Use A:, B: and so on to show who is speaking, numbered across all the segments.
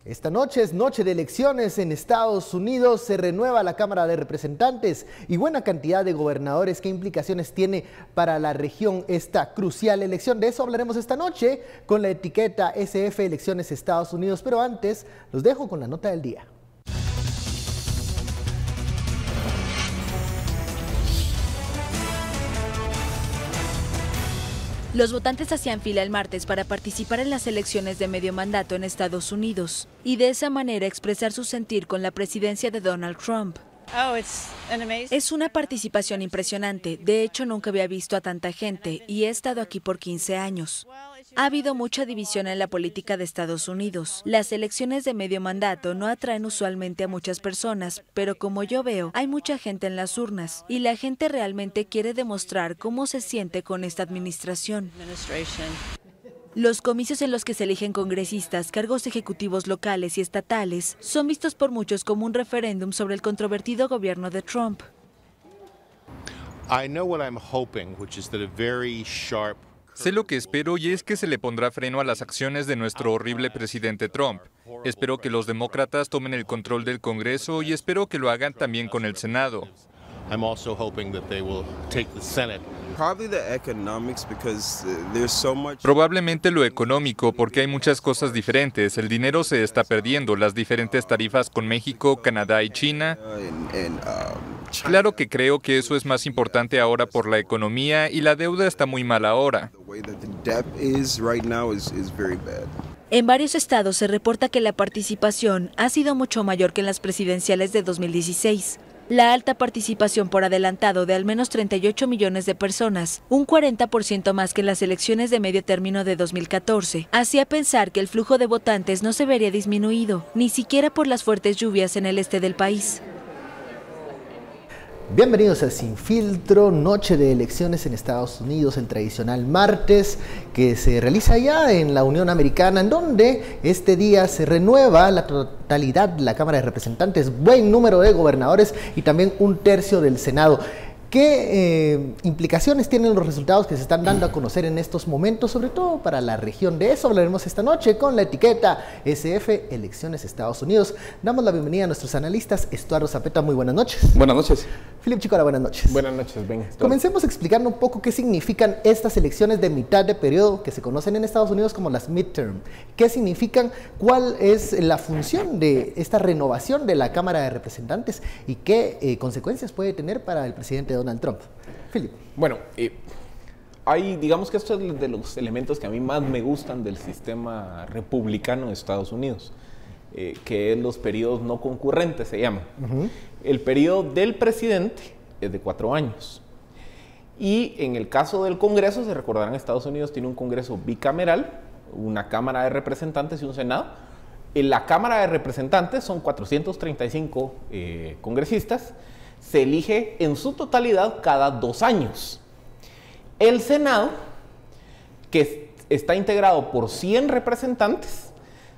A: Esta noche es noche de elecciones en Estados Unidos, se renueva la Cámara de Representantes y buena cantidad de gobernadores. ¿Qué implicaciones tiene para la región esta crucial elección? De eso hablaremos esta noche con la etiqueta SF Elecciones Estados Unidos, pero antes los dejo con la nota del día.
B: Los votantes hacían fila el martes para participar en las elecciones de medio mandato en Estados Unidos y de esa manera expresar su sentir con la presidencia de Donald Trump. Es una participación impresionante. De hecho, nunca había visto a tanta gente y he estado aquí por 15 años. Ha habido mucha división en la política de Estados Unidos. Las elecciones de medio mandato no atraen usualmente a muchas personas, pero como yo veo, hay mucha gente en las urnas y la gente realmente quiere demostrar cómo se siente con esta administración. Los comicios en los que se eligen congresistas, cargos ejecutivos locales y estatales son vistos por muchos como un referéndum sobre el controvertido gobierno de Trump.
C: Sé lo que espero y es que se le pondrá freno a las acciones de nuestro horrible presidente Trump. Espero que los demócratas tomen el control del Congreso y espero que lo hagan también con el Senado. Probablemente lo económico, porque hay muchas cosas diferentes. El dinero se está perdiendo, las diferentes tarifas con México, Canadá y China. Claro que creo que eso es más importante ahora por la economía y la deuda está muy mal ahora.
B: En varios estados se reporta que la participación ha sido mucho mayor que en las presidenciales de 2016. La alta participación por adelantado de al menos 38 millones de personas, un 40% más que en las elecciones de medio término de 2014, hacía pensar que el flujo de votantes no se vería disminuido, ni siquiera por las fuertes lluvias en el este del país.
A: Bienvenidos a Sin Filtro, noche de elecciones en Estados Unidos, el tradicional martes que se realiza ya en la Unión Americana, en donde este día se renueva la totalidad de la Cámara de Representantes, buen número de gobernadores y también un tercio del Senado. ¿Qué implicaciones tienen los resultados que se están dando a conocer en estos momentos, sobre todo para la región? De eso hablaremos esta noche con la etiqueta SF Elecciones Estados Unidos. Damos la bienvenida a nuestros analistas. Estuardo Zapeta, muy buenas noches.
D: Buenas noches.
A: Philip Chicora, buenas noches.
D: Buenas noches, venga.
A: Comencemos explicando un poco qué significan estas elecciones de mitad de periodo que se conocen en Estados Unidos como las midterm. ¿Qué significan? ¿Cuál es la función de esta renovación de la Cámara de Representantes? ¿Y qué consecuencias puede tener para el presidente Donald Trump? Philip.
D: Bueno, digamos que esto es de los elementos que a mí más me gustan del sistema republicano de Estados Unidos, que es los periodos no concurrentes, se llama. El periodo del presidente es de 4 años. Y en el caso del Congreso, se recordarán, Estados Unidos tiene un Congreso bicameral, una Cámara de Representantes y un Senado. En la Cámara de Representantes son 435 congresistas. Se elige en su totalidad cada 2 años. El Senado, que está integrado por 100 representantes,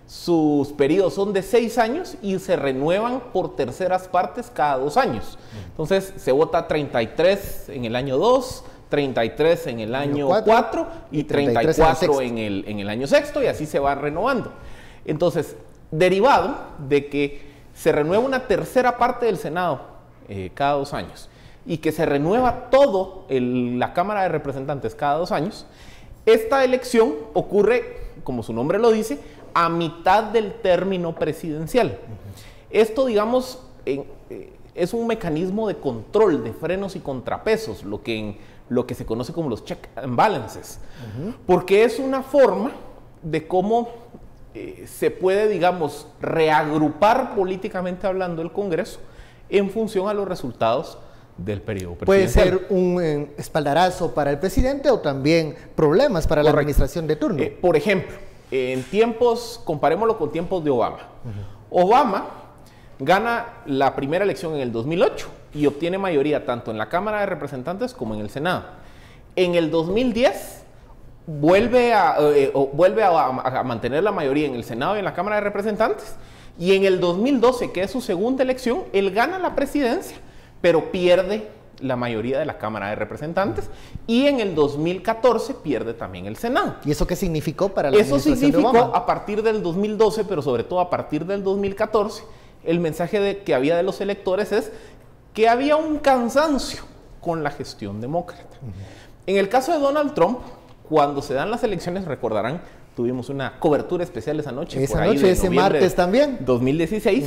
D: sus periodos son de 6 años y se renuevan por terceras partes cada 2 años. Entonces se vota 33 en el año 2, 33 en el año 4 y 34 en el año sexto, y así se va renovando. Entonces, derivado de que se renueva una tercera parte del Senado cada 2 años y que se renueva todo la Cámara de Representantes cada 2 años, esta elección ocurre, como su nombre lo dice, a mitad del término presidencial. Esto, digamos, es un mecanismo de control, de frenos y contrapesos, lo que se conoce como los check and balances, porque es una forma de cómo se puede, digamos, reagrupar políticamente hablando el Congreso en función a los resultados del periodo presidencial.
A: Puede ser un espaldarazo para el presidente o también problemas para la administración de turno.
D: Por ejemplo, comparémoslo con tiempos de Obama. Obama gana la primera elección en el 2008 y obtiene mayoría tanto en la Cámara de Representantes como en el Senado. En el 2010 vuelve a mantener la mayoría en el Senado y en la Cámara de Representantes. Y en el 2012, que es su segunda elección, él gana la presidencia, pero pierde la mayoría de la Cámara de Representantes y en el 2014 pierde también el Senado.
A: ¿Y eso qué significó para la
D: Eso
A: administración de Obama?
D: significó a partir del 2012, pero sobre todo a partir del 2014, el mensaje que había de los electores es que había un cansancio con la gestión demócrata. En el caso de Donald Trump, cuando se dan las elecciones, recordarán, tuvimos una cobertura especial esa noche.
A: Esa noche, ese martes también.
D: 2016.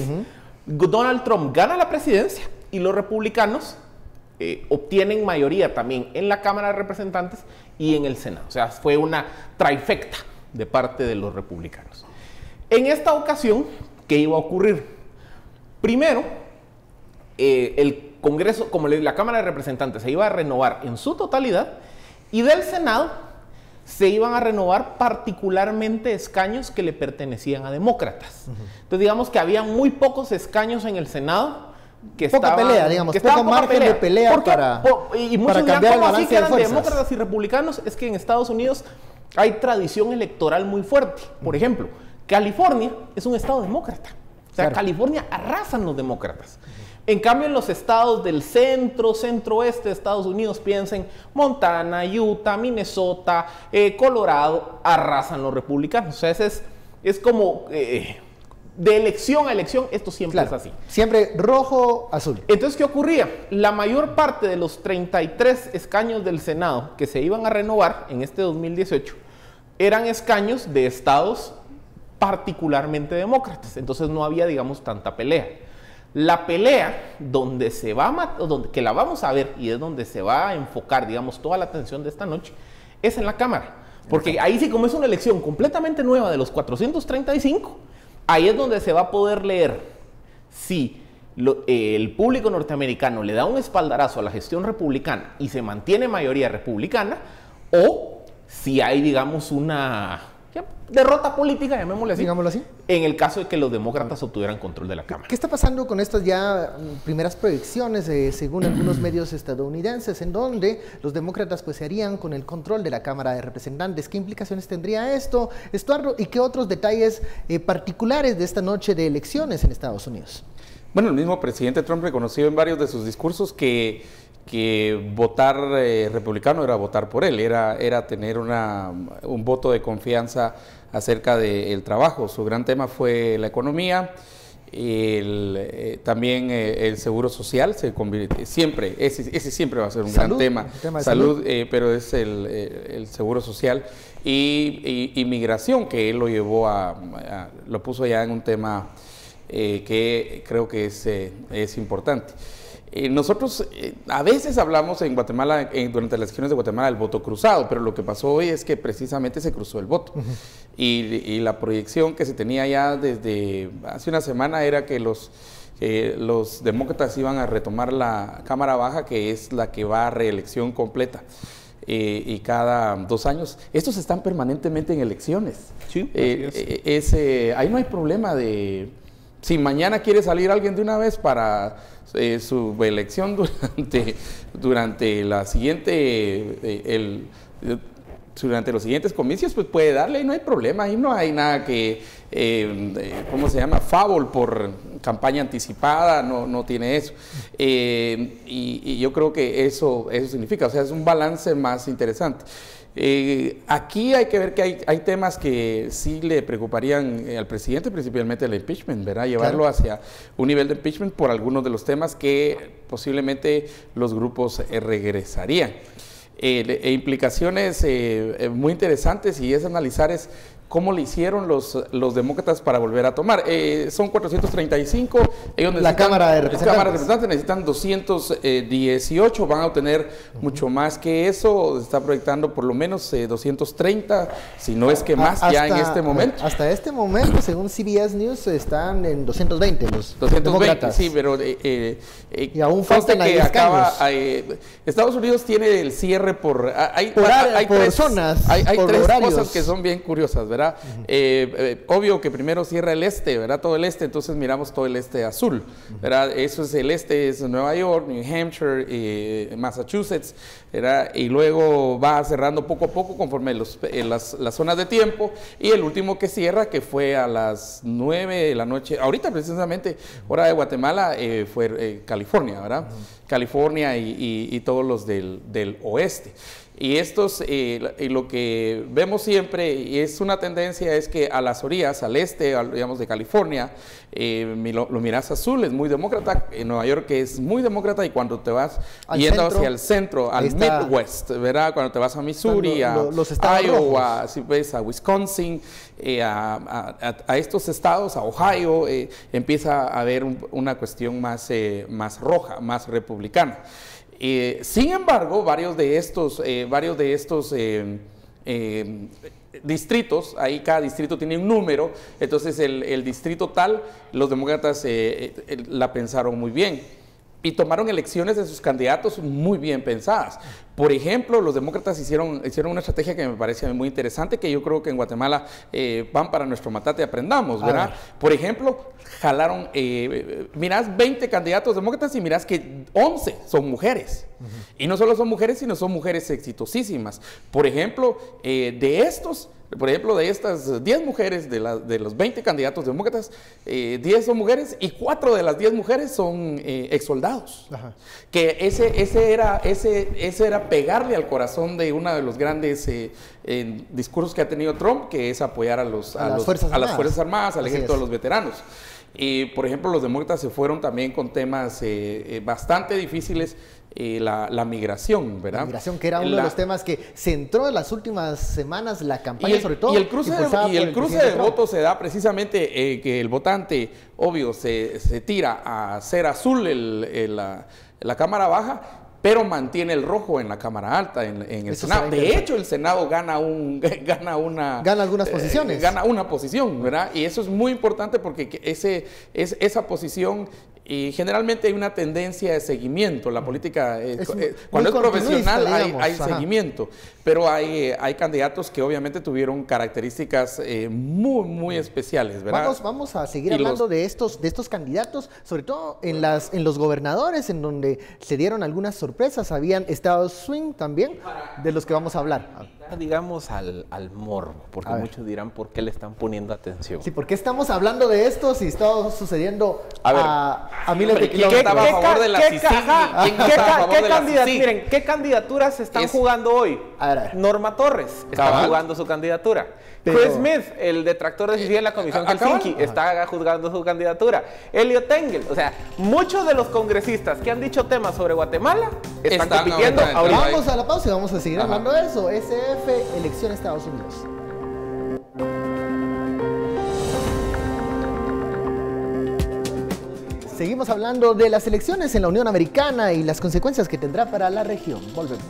D: Donald Trump gana la presidencia y los republicanos obtienen mayoría también en la Cámara de Representantes y en el Senado. O sea, fue una trifecta de parte de los republicanos. En esta ocasión, ¿qué iba a ocurrir? Primero, el Congreso, como la Cámara de Representantes se iba a renovar en su totalidad y del Senado se iban a renovar particularmente escaños que le pertenecían a demócratas. Entonces, digamos que había muy pocos escaños en el Senado que
A: poca pelea, digamos, poco margen de pelea
D: y muchos
A: para cambiar el
D: ¿cómo así
A: balance
D: que eran
A: de fuerzas?
D: demócratas y republicanos? Es que en Estados Unidos hay tradición electoral muy fuerte. Por ejemplo, California es un estado demócrata. O sea, California arrasan los demócratas. En cambio, en los estados del centro-oeste de Estados Unidos, piensen Montana, Utah, Minnesota, Colorado, arrasan los republicanos. O sea, es como de elección a elección, esto siempre es así.
A: Siempre rojo, azul.
D: Entonces, ¿qué ocurría? La mayor parte de los 33 escaños del Senado que se iban a renovar en este 2018 eran escaños de estados particularmente demócratas. Entonces, no había, digamos, tanta pelea. La pelea donde se va que la vamos a ver y es donde se va a enfocar, digamos, toda la atención de esta noche, es en la Cámara. Porque ahí sí, como es una elección completamente nueva de los 435, ahí es donde se va a poder leer si el público norteamericano le da un espaldarazo a la gestión republicana y se mantiene mayoría republicana, o si hay, digamos, una derrota política, llamémosle así,
A: digámoslo así,
D: en el caso de que los demócratas obtuvieran control de la Cámara.
A: ¿Qué está pasando con estas ya primeras proyecciones, según algunos medios estadounidenses, en donde los demócratas pues se harían con el control de la Cámara de Representantes? ¿Qué implicaciones tendría esto, Estuardo? ¿Y qué otros detalles particulares de esta noche de elecciones en Estados Unidos?
E: Bueno, el mismo presidente Trump reconoció en varios de sus discursos que votar republicano era votar por él, era tener un voto de confianza acerca del trabajo. Su gran tema fue la economía, también el seguro social, ese siempre va a ser un gran tema. Salud, pero es el seguro social y inmigración, que él lo llevó lo puso ya en un tema que creo que es importante. Nosotros a veces hablamos en Guatemala, durante las elecciones de Guatemala, del voto cruzado, pero lo que pasó hoy es que precisamente se cruzó el voto. Y la proyección que se tenía ya desde hace una semana era que los demócratas iban a retomar la Cámara Baja, que es la que va a reelección completa. Y cada 2 años. Estos están permanentemente en elecciones. Sí, ahí no hay problema de... Si mañana quiere salir alguien de una vez para su elección durante los siguientes comicios, pues puede darle y no hay problema. Ahí no hay nada que, ¿cómo se llama? Favor por campaña anticipada, no tiene eso. Y yo creo que eso significa, o sea, es un balance más interesante. Aquí hay que ver que hay temas que sí le preocuparían al presidente, principalmente el impeachment, ¿verdad? Llevarlo hacia un nivel de impeachment por algunos de los temas que posiblemente los grupos regresarían. Implicaciones muy interesantes, y es analizar cómo le hicieron los demócratas para volver a tomar. Son 435, ellos
A: la Cámara de Representantes
E: necesitan 218, van a obtener mucho más que eso, está proyectando por lo menos 230, si no es que más ya en este momento.
A: Hasta este momento, según CBS News, están en 220 los
E: 220,
A: demócratas.
E: Sí, pero
A: y aún faltan
E: que acaba, Estados Unidos tiene el cierre por
A: zonas,
E: hay
A: por
E: tres
A: horarios.
E: cosas que son bien curiosas, ¿verdad? ¿verdad? Obvio que primero cierra el este, ¿verdad? Todo el este, entonces miramos todo el este azul, ¿verdad? Eso es el este, es Nueva York, New Hampshire, Massachusetts, ¿verdad? Y luego va cerrando poco a poco conforme las zonas de tiempo, y el último que cierra, que fue a las 9 de la noche, ahorita precisamente, hora de Guatemala, fue California, ¿verdad? California y todos los del oeste. Y estos, lo que vemos siempre, y es una tendencia, es que a las orillas, al este, digamos, de California, lo miras azul, es muy demócrata, en Nueva York es muy demócrata, y cuando te vas yendo hacia el centro, al Midwest, ¿verdad? Cuando te vas a Missouri,
A: los
E: a Iowa, si ves, a Wisconsin, a estos estados, a Ohio, empieza a haber una cuestión más roja, más republicana. Sin embargo, varios de estos distritos, ahí cada distrito tiene un número, entonces el distrito tal, los demócratas la pensaron muy bien y tomaron elecciones de sus candidatos muy bien pensadas. Por ejemplo, los demócratas hicieron una estrategia que me parece muy interesante, que yo creo que en Guatemala van para nuestro matate aprendamos, ¿verdad? Por ejemplo, jalaron, mirás 20 candidatos demócratas y mirás que 11 son mujeres. Y no solo son mujeres, sino son mujeres exitosísimas. Por ejemplo, de estas 10 mujeres, de los 20 candidatos demócratas, 10 son mujeres y 4 de las 10 mujeres son exsoldados. Que ese era pegarle al corazón de uno de los grandes discursos que ha tenido Trump, que es apoyar a las Fuerzas Armadas, al ejército de los veteranos. Y, por ejemplo, los demócratas se fueron también con temas bastante difíciles, la migración, ¿verdad? La migración,
A: que era uno de los temas que centró en las últimas semanas la campaña, sobre todo.
E: Y el cruce de votos se da precisamente que el votante, obvio, se tira a hacer azul la Cámara Baja, pero mantiene el rojo en la Cámara Alta, en el Senado. De hecho, el Senado gana algunas posiciones. Gana una posición, ¿verdad? Y eso es muy importante porque esa posición, y generalmente hay una tendencia de seguimiento. La política, cuando es profesional, hay seguimiento. Pero hay candidatos que obviamente tuvieron características muy especiales, ¿verdad?
A: Vamos a seguir hablando de estos candidatos, sobre todo en los gobernadores, en donde se dieron algunas sorpresas. Habían estados swing también, de los que vamos a hablar.
D: Digamos al morbo, porque muchos dirán por qué le están poniendo atención.
A: Sí, ¿por qué estamos hablando de esto si está sucediendo a miles de kilómetros?
D: ¿Quién estaba a favor de la CICIG? Miren, ¿qué candidaturas se están jugando hoy? Norma Torres está jugando su candidatura. Chris Smith, el detractor de CICIG en la Comisión Helsinki, está juzgando su candidatura. Elliot Engel, o sea, muchos de los congresistas que han dicho temas sobre Guatemala están compitiendo ahorita.
A: Vamos a la pausa y vamos a seguir hablando de eso. SF, elecciones Estados Unidos. Seguimos hablando de las elecciones en la Unión Americana y las consecuencias que tendrá para la región. Volvemos.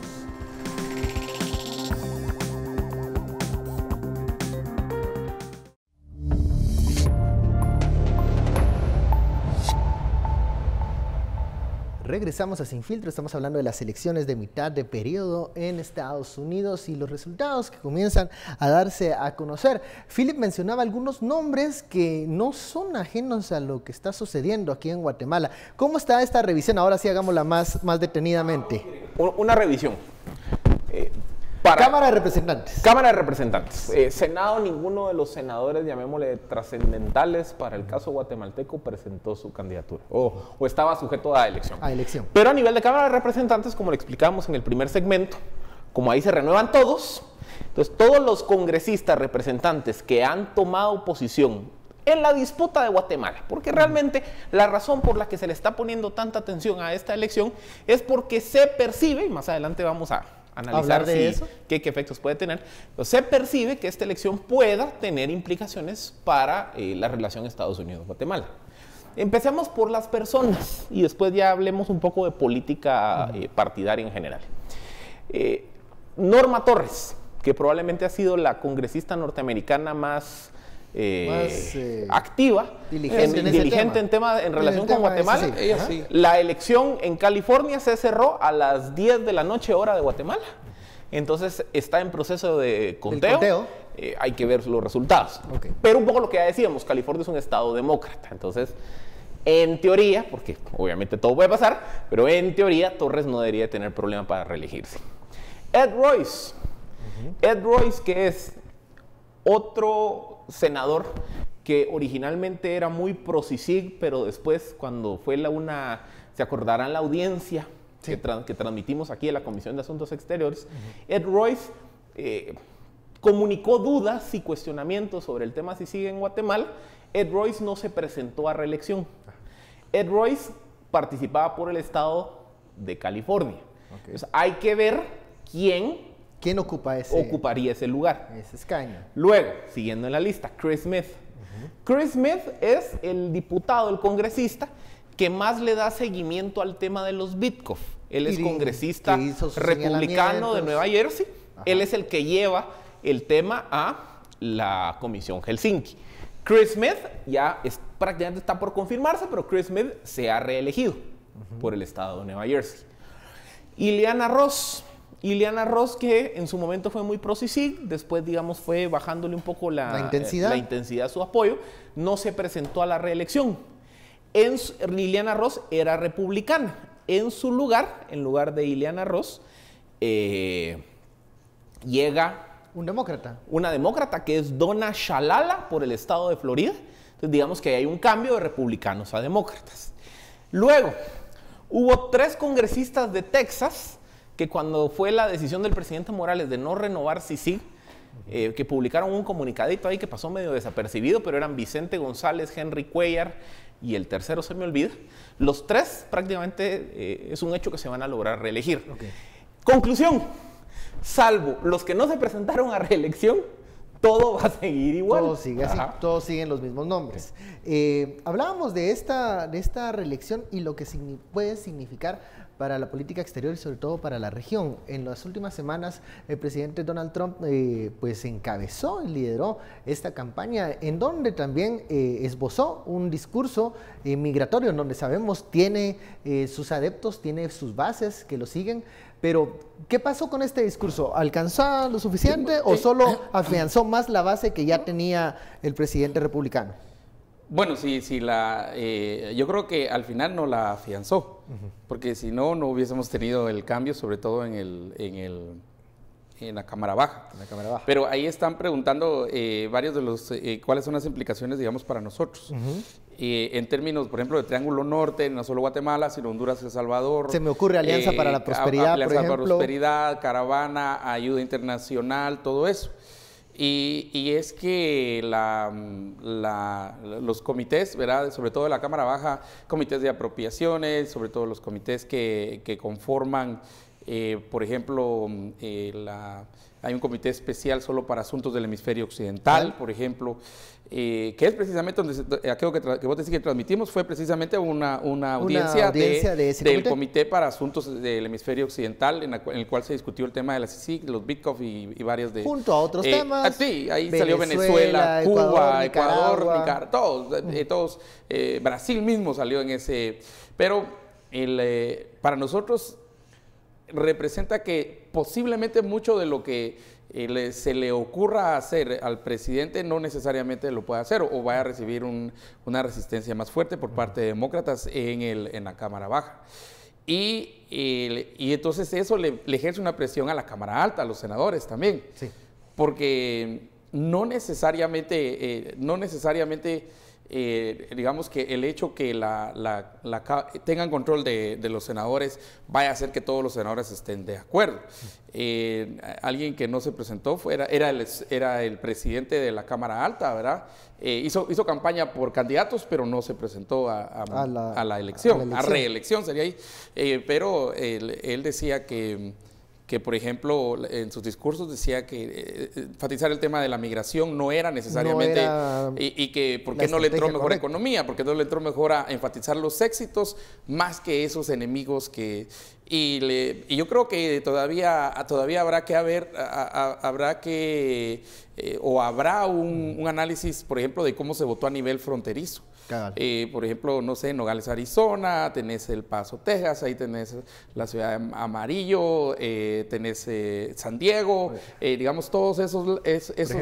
A: Regresamos a Sin Filtro, estamos hablando de las elecciones de mitad de periodo en Estados Unidos y los resultados que comienzan a darse a conocer. Philip mencionaba algunos nombres que no son ajenos a lo que está sucediendo aquí en Guatemala. ¿Cómo está esta revisión? Ahora sí hagámosla más detenidamente.
D: Una revisión.
A: Cámara de Representantes.
D: Cámara de Representantes. Senado, ninguno de los senadores, llamémosle trascendentales para el caso guatemalteco, presentó su candidatura o estaba sujeto a elección. Pero a nivel de Cámara de Representantes, como le explicamos en el primer segmento, como ahí se renuevan todos, entonces todos los congresistas representantes que han tomado posición en la disputa de Guatemala, porque realmente la razón por la que se le está poniendo tanta atención a esta elección es porque se percibe, y más adelante vamos a analizar qué efectos puede tener, pero se percibe que esta elección pueda tener implicaciones para la relación Estados Unidos-Guatemala. Empecemos por las personas y después ya hablemos un poco de política partidaria en general. Norma Torres, que probablemente ha sido la congresista norteamericana más activa, diligente en relación con Guatemala. La elección en California se cerró a las 10 de la noche hora de Guatemala. Entonces está en proceso de conteo. hay que ver los resultados.
A: Okay.
D: Pero un poco lo que ya decíamos, California es un estado demócrata, entonces, en teoría, porque obviamente todo puede pasar, pero en teoría Torres no debería tener problema para reelegirse. Ed Royce. Ed Royce, que es otro senador que originalmente era muy pro-CICIG, pero después cuando fue se acordarán la audiencia que transmitimos aquí en la Comisión de Asuntos Exteriores, Ed Royce comunicó dudas y cuestionamientos sobre el tema CICIG en Guatemala. Ed Royce no se presentó a reelección. Ed Royce participaba por el estado de California. Okay. Entonces, hay que ver quién ocuparía ese lugar.
A: Ese escaño.
D: Luego, siguiendo en la lista, Chris Smith. Chris Smith es el diputado, el congresista que más le da seguimiento al tema de los Bitcoin. Él es congresista republicano de Nueva Jersey. Ajá. Él es el que lleva el tema a la Comisión Helsinki. Chris Smith prácticamente está por confirmarse, pero Chris Smith se ha reelegido por el estado de Nueva Jersey. Ileana Ross. Ileana Ross, que en su momento fue muy pro-CICIG, después, digamos, fue bajándole un poco la intensidad a su apoyo, no se presentó a la reelección. Ileana Ross era republicana. En su lugar, en lugar de Ileana Ross, llega una demócrata que es Donna Shalala por el estado de Florida. Entonces, digamos que hay un cambio de republicanos a demócratas. Luego, hubo 3 congresistas de Texas que cuando fue la decisión del presidente Morales de no renovar CICIG, que publicaron un comunicadito ahí que pasó medio desapercibido, pero eran Vicente González, Henry Cuellar y el tercero se me olvida. Los 3 prácticamente es un hecho que se van a lograr reelegir. Okay. Conclusión, salvo los que no se presentaron a reelección, todo va a seguir igual.
A: Todo sigue así, todos siguen los mismos nombres. Hablábamos de esta reelección y lo que puede significar para la política exterior y sobre todo para la región. En las últimas semanas el presidente Donald Trump pues encabezó y lideró esta campaña en donde también esbozó un discurso migratorio en donde sabemos tiene sus adeptos, tiene sus bases que lo siguen. Pero, ¿qué pasó con este discurso? ¿Alcanzó lo suficiente o solo afianzó más la base que ya tenía el presidente republicano?
E: Bueno, yo creo que al final no la afianzó, porque si no, no hubiésemos tenido el cambio, sobre todo en la Cámara Baja. Pero ahí están preguntando varios de los, cuáles son las implicaciones, digamos, para nosotros. En términos, por ejemplo, de Triángulo Norte, no solo Guatemala, sino Honduras y El Salvador.
A: Se me ocurre Alianza para la Prosperidad,
E: Alianza
A: por ejemplo.
E: para la Prosperidad, Caravana, Ayuda Internacional, todo eso. Y es que los comités, ¿verdad? Sobre todo de la Cámara Baja, comités de apropiaciones, sobre todo los comités que conforman, por ejemplo, hay un comité especial solo para asuntos del hemisferio occidental, por ejemplo, que es precisamente donde aquello que vos decís que transmitimos fue precisamente una audiencia del comité para asuntos del hemisferio occidental en el cual se discutió el tema de la CICIG, los Bitcoin y varios de...
A: Junto a otros temas.
E: Sí, ahí salió Venezuela, Cuba, Ecuador, Nicaragua, todos, Brasil mismo salió en ese... Pero para nosotros representa que posiblemente mucho de lo que se le ocurra hacer al presidente no necesariamente lo pueda hacer o vaya a recibir una resistencia más fuerte por parte de demócratas en la Cámara Baja. Y entonces eso le ejerce una presión a la Cámara Alta, a los senadores también, porque no necesariamente digamos que el hecho que tengan control de los senadores vaya a hacer que todos los senadores estén de acuerdo. Alguien que no se presentó era el presidente de la Cámara Alta, ¿verdad? Hizo campaña por candidatos, pero no se presentó a la elección, a reelección sería ahí. Pero él decía que, por ejemplo, en sus discursos decía que enfatizar el tema de la migración no era necesariamente, y que por qué no le entró mejor a economía, por qué no le entró mejor a enfatizar los éxitos más que esos enemigos que Y yo creo que todavía habrá un análisis, por ejemplo, de cómo se votó a nivel fronterizo. Por ejemplo, no sé, Nogales, Arizona, tenés El Paso, Texas, ahí tenés la ciudad de Amarillo, tenés San Diego, digamos, todos esos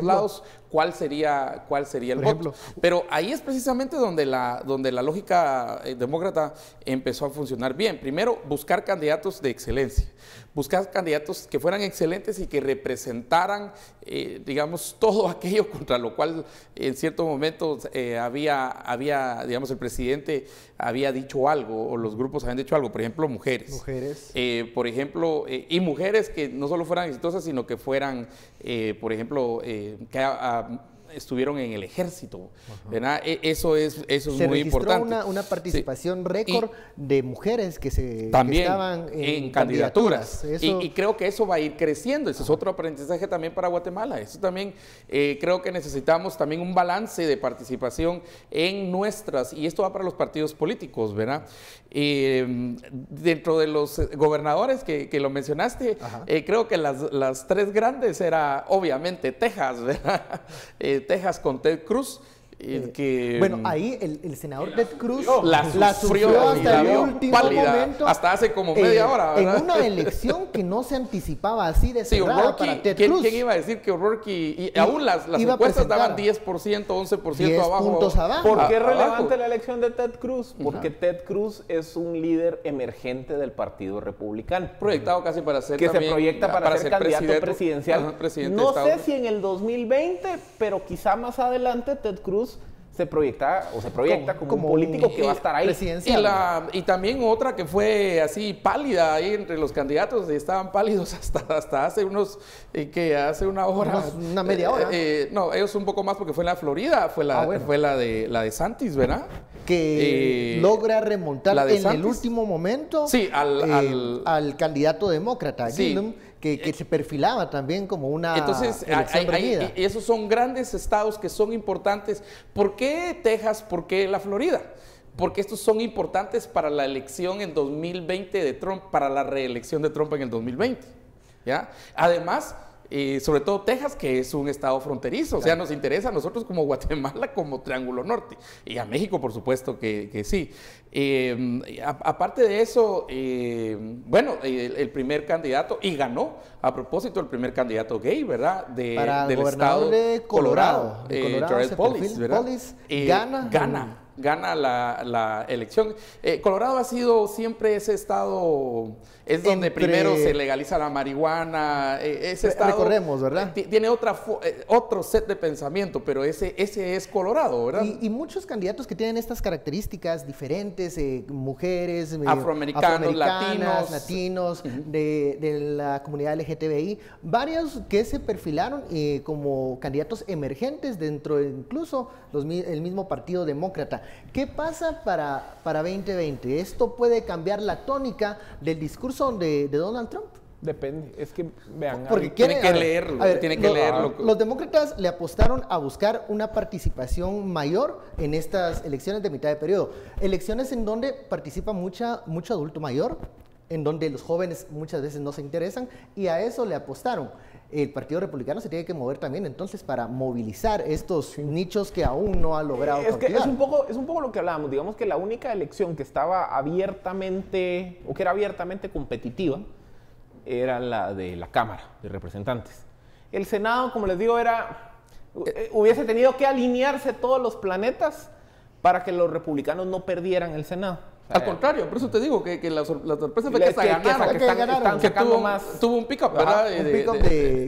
E: lados, ¿cuál sería el voto? Pero ahí es precisamente donde la lógica demócrata empezó a funcionar bien. Primero, buscar candidatos de excelencia, buscar candidatos que fueran excelentes y que representaran, digamos, todo aquello contra lo cual en ciertos momentos digamos, el presidente había dicho algo, o los grupos habían dicho algo, por ejemplo, mujeres. Por ejemplo, y mujeres que no solo fueran exitosas, sino que fueran, por ejemplo, estuvieron en el ejército, ¿verdad? Eso es muy importante.
A: Una participación récord de mujeres que estaban en
E: candidaturas. Y creo que eso va a ir creciendo. Ese es otro aprendizaje también para Guatemala. Eso también creo que necesitamos también un balance de participación en nuestras, y esto va para los partidos políticos, ¿verdad? Dentro de los gobernadores que lo mencionaste, creo que las tres grandes era obviamente Texas, ¿verdad? Texas con Ted Cruz.
A: Bueno, ahí el senador Ted Cruz la sufrió hasta el último momento,
E: hasta hace como media hora, ¿verdad?
A: En una elección que no se anticipaba así de cerrada para Ted Cruz.
E: ¿Quién iba a decir que O'Rourke y aún las encuestas daban 10%, 11% abajo?
A: Puntos abajo.
D: ¿Por qué es relevante la elección de Ted Cruz? Porque Ted Cruz es un líder emergente del Partido Republicano.
E: Proyectado casi para ser
D: que también, se proyecta para ser candidato presidencial. No sé si en el 2020, pero quizá más adelante Ted Cruz se proyecta como un político que va a estar ahí.
E: Y también otra que fue así pálida ahí entre los candidatos, estaban pálidos hasta hace hace una hora.
A: Una media hora.
E: No, ellos un poco más porque fue en la Florida, fue la de Santis, ¿verdad?
A: Que logra remontar en el último momento al candidato demócrata, Gillum, que se perfilaba también como una elección reñida.
E: Esos son grandes estados que son importantes. ¿Por qué Texas? ¿Por qué la Florida? Porque estos son importantes para la elección en 2020 de Trump, para la reelección de Trump en el 2020. ¿Ya? Además, sobre todo Texas, que es un estado fronterizo, o sea, nos interesa a nosotros como Guatemala, como Triángulo Norte, y a México, por supuesto que sí. Aparte de eso, bueno, el primer candidato, y ganó, a propósito, el primer candidato gay, ¿verdad? Del estado
A: de Colorado.
E: Jared Polis, ¿verdad?
A: Polis
E: gana la elección. Colorado ha sido siempre ese estado, es donde primero se legaliza la marihuana, ese estado,
A: recordemos, ¿verdad?
E: Tiene otro set de pensamiento, pero ese es Colorado, ¿verdad?
A: Y muchos candidatos que tienen estas características diferentes, mujeres,
E: afroamericanos, latinos,
A: de la comunidad LGTBI, varios que se perfilaron como candidatos emergentes dentro de incluso el mismo Partido Demócrata. ¿Qué pasa para 2020? ¿Esto puede cambiar la tónica del discurso de Donald Trump?
D: Depende, es que vean,
A: porque
E: tiene que leerlo.
A: Los demócratas le apostaron a buscar una participación mayor en estas elecciones de mitad de periodo. Elecciones en donde participa mucho adulto mayor, en donde los jóvenes muchas veces no se interesan, y a eso le apostaron. El Partido Republicano se tiene que mover también entonces para movilizar estos nichos que aún no ha logrado
D: cautivar. Es un poco lo que hablábamos. Digamos que la única elección que estaba abiertamente, o que era abiertamente competitiva, era la de la Cámara de Representantes. El Senado, como les digo, hubiese tenido que alinearse todos los planetas para que los republicanos no perdieran el Senado.
E: Al contrario, por eso te digo que la sorpresa fue que ganaron.
A: Que
E: tuvo un pick-up, ¿verdad?
A: Un pick-up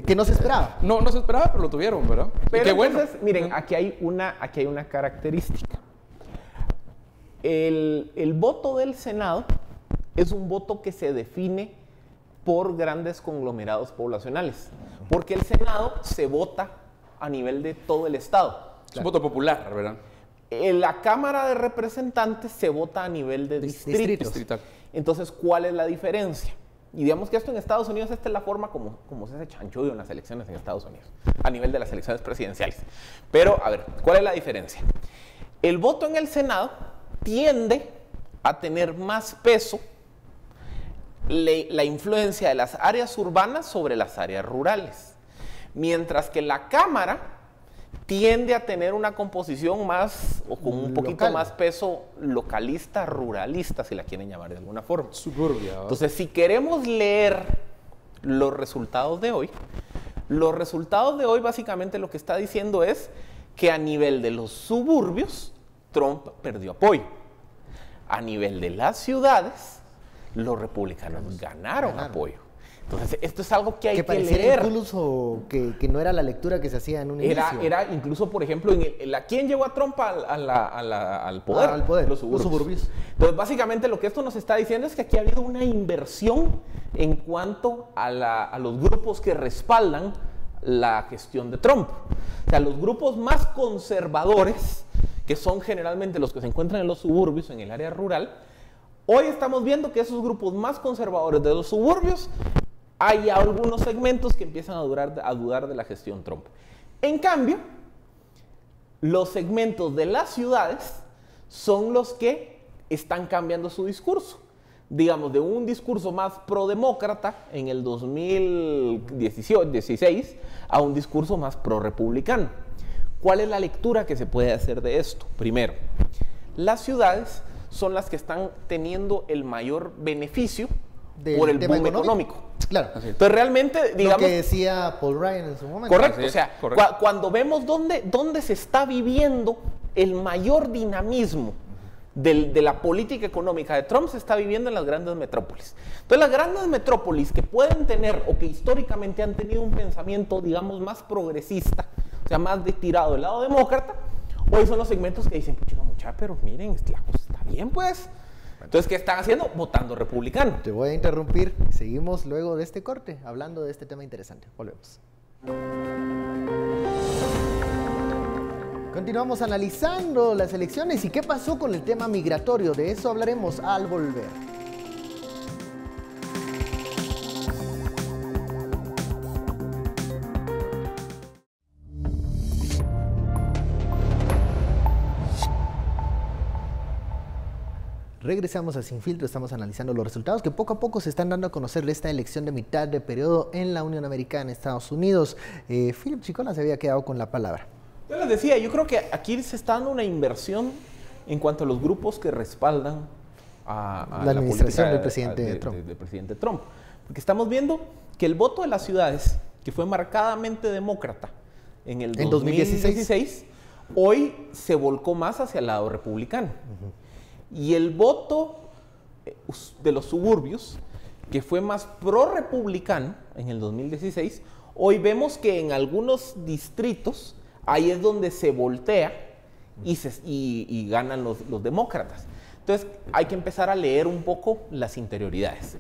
A: que no se esperaba.
E: No se esperaba, pero lo tuvieron, ¿verdad?
D: Pero qué entonces, bueno. Miren, aquí hay una característica. El voto del Senado es un voto que se define por grandes conglomerados poblacionales. Porque el Senado se vota a nivel de todo el Estado.
E: Es un voto popular, ¿verdad?
D: En la Cámara de Representantes se vota a nivel de distritos. Entonces, ¿cuál es la diferencia? Y digamos que esto en Estados Unidos, esta es la forma como se hace chanchullo en las elecciones en Estados Unidos, a nivel de las elecciones presidenciales. Pero, a ver, ¿cuál es la diferencia? El voto en el Senado tiende a tener más peso la influencia de las áreas urbanas sobre las áreas rurales, mientras que la Cámara tiende a tener una composición más, o con un poquito más peso localista, ruralista, si la quieren llamar de alguna forma.
E: Suburbia.
D: Entonces, si queremos leer los resultados de hoy básicamente lo que está diciendo es que a nivel de los suburbios, Trump perdió apoyo. A nivel de las ciudades, los republicanos ganaron apoyo. Entonces, esto es algo que hay que leer.
A: Incluso que no era la lectura que se hacía en un inicio.
D: Era incluso, por ejemplo, ¿quién llevó a Trump al poder?
A: Al poder,
D: los suburbios. Entonces, básicamente lo que esto nos está diciendo es que aquí ha habido una inversión en cuanto a los grupos que respaldan la gestión de Trump. O sea, los grupos más conservadores, que son generalmente los que se encuentran en los suburbios, en el área rural, hoy estamos viendo que esos grupos más conservadores de los suburbios, hay algunos segmentos que empiezan a dudar de la gestión Trump. En cambio, los segmentos de las ciudades son los que están cambiando su discurso. Digamos, de un discurso más prodemócrata en el 2016 a un discurso más pro-republicano. ¿Cuál es la lectura que se puede hacer de esto? Primero, las ciudades son las que están teniendo el mayor beneficio por el boom económico.
A: Claro.
D: Entonces, realmente, digamos...
A: Lo que decía Paul Ryan en su momento.
D: Correcto. O sea, cuando vemos dónde se está viviendo el mayor dinamismo de la política económica de Trump, se está viviendo en las grandes metrópolis. Entonces, las grandes metrópolis que pueden tener, o que históricamente han tenido un pensamiento, digamos, más progresista, o sea, más tirado del lado demócrata, hoy son los segmentos que dicen, pucha, muchacha, pero miren, la cosa está bien, pues. Entonces, ¿qué están haciendo? Votando republicano.
A: Te voy a interrumpir. Seguimos luego de este corte, hablando de este tema interesante. Volvemos. Continuamos analizando las elecciones y qué pasó con el tema migratorio. De eso hablaremos al volver. Regresamos a Sin Filtro, estamos analizando los resultados que poco a poco se están dando a conocer de esta elección de mitad de periodo en la Unión Americana, Estados Unidos. Philip Chicona se había quedado con la palabra.
D: Yo les decía, yo creo que aquí se está dando una inversión en cuanto a los grupos que respaldan a
A: la administración del presidente Trump.
D: Del presidente Trump. Porque estamos viendo que el voto de las ciudades, que fue marcadamente demócrata en el 2016, hoy se volcó más hacia el lado republicano. Y el voto de los suburbios, que fue más pro-republicano en el 2016, hoy vemos que en algunos distritos ahí es donde se voltea y ganan los demócratas. Entonces hay que empezar a leer un poco las interioridades.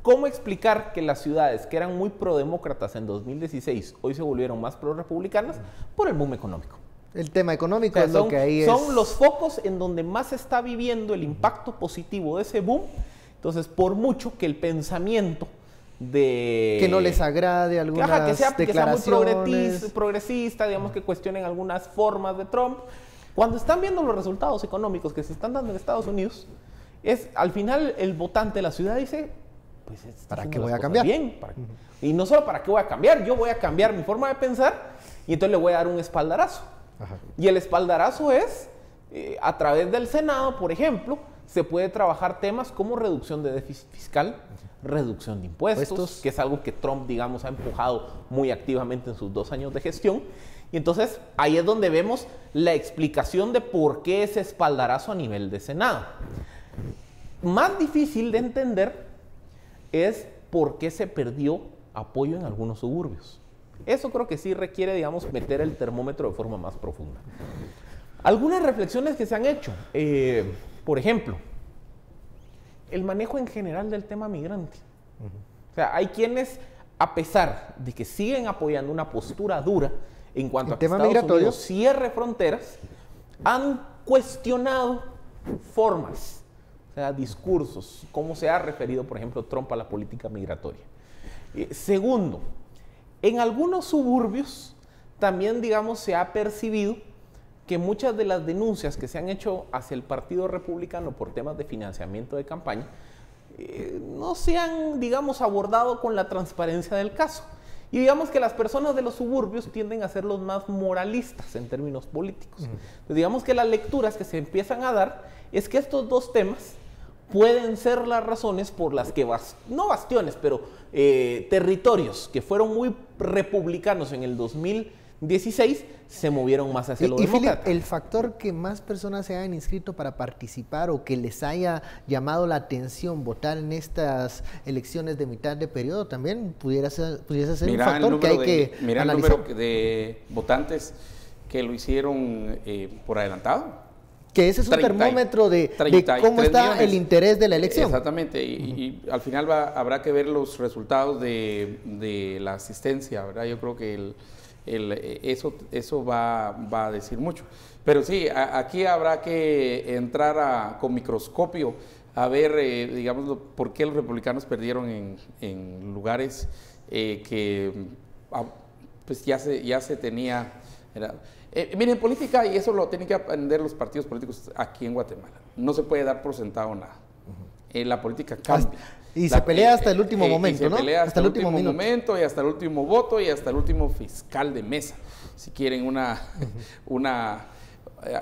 D: ¿Cómo explicar que las ciudades que eran muy pro-demócratas en 2016 hoy se volvieron más pro-republicanas? Por el boom económico.
A: El tema económico, o sea, es lo que ahí
D: son los focos en donde más se está viviendo el impacto positivo de ese boom. Entonces, por mucho que el pensamiento de...
A: que no les agrade algunas
D: que sea
A: declaraciones,
D: muy progresista, digamos, que cuestionen algunas formas de Trump, cuando están viendo los resultados económicos que se están dando en Estados Unidos, al final el votante de la ciudad dice, pues,
A: ¿para qué voy a cambiar?
D: Bien, y no solo para qué voy a cambiar, yo voy a cambiar mi forma de pensar y entonces le voy a dar un espaldarazo. Ajá. Y el espaldarazo es, a través del Senado, por ejemplo, se puede trabajar temas como reducción de déficit fiscal, reducción de impuestos, que es algo que Trump, digamos, ha empujado muy activamente en sus 2 años de gestión. Y entonces ahí es donde vemos la explicación de por qué ese espaldarazo a nivel de Senado. Más difícil de entender es por qué se perdió apoyo en algunos suburbios. Eso creo que sí requiere, digamos, meter el termómetro de forma más profunda. Algunas reflexiones que se han hecho, por ejemplo, el manejo en general del tema migrante. O sea, hay quienes, a pesar de que siguen apoyando una postura dura en cuanto a que Estados Unidos cierre fronteras, han cuestionado formas, o sea, discursos, cómo se ha referido, por ejemplo, Trump a la política migratoria. Segundo, en algunos suburbios también, digamos, se ha percibido que muchas de las denuncias que se han hecho hacia el Partido Republicano por temas de financiamiento de campaña no se han, digamos, abordado con la transparencia del caso. Y digamos que las personas de los suburbios tienden a ser los más moralistas en términos políticos. Entonces, digamos que las lecturas que se empiezan a dar es que estos dos temas pueden ser las razones por las que, no bastiones, pero territorios que fueron muy republicanos en el 2016 se movieron más hacia lo demócrata.
A: Philip, el factor que más personas se hayan inscrito para participar o que les haya llamado la atención votar en estas elecciones de mitad de periodo también pudiese ser un factor que hay que
E: mira
A: analizar.
E: El número de votantes que lo hicieron por adelantado.
A: Que ese es un termómetro de cómo está millones. El interés de la elección.
E: Exactamente, y al final habrá que ver los resultados de la asistencia, ¿verdad? Yo creo que eso va a decir mucho. Pero sí, aquí habrá que entrar con microscopio a ver, digamos, por qué los republicanos perdieron en lugares que pues ya se tenía... miren, política, y eso lo tienen que aprender los partidos políticos aquí en Guatemala, no se puede dar por sentado nada. La política cambia.
A: Y se pelea hasta el último momento, ¿no?
E: Se pelea hasta el último momento, y hasta el último voto, y hasta el último fiscal de mesa. Si quieren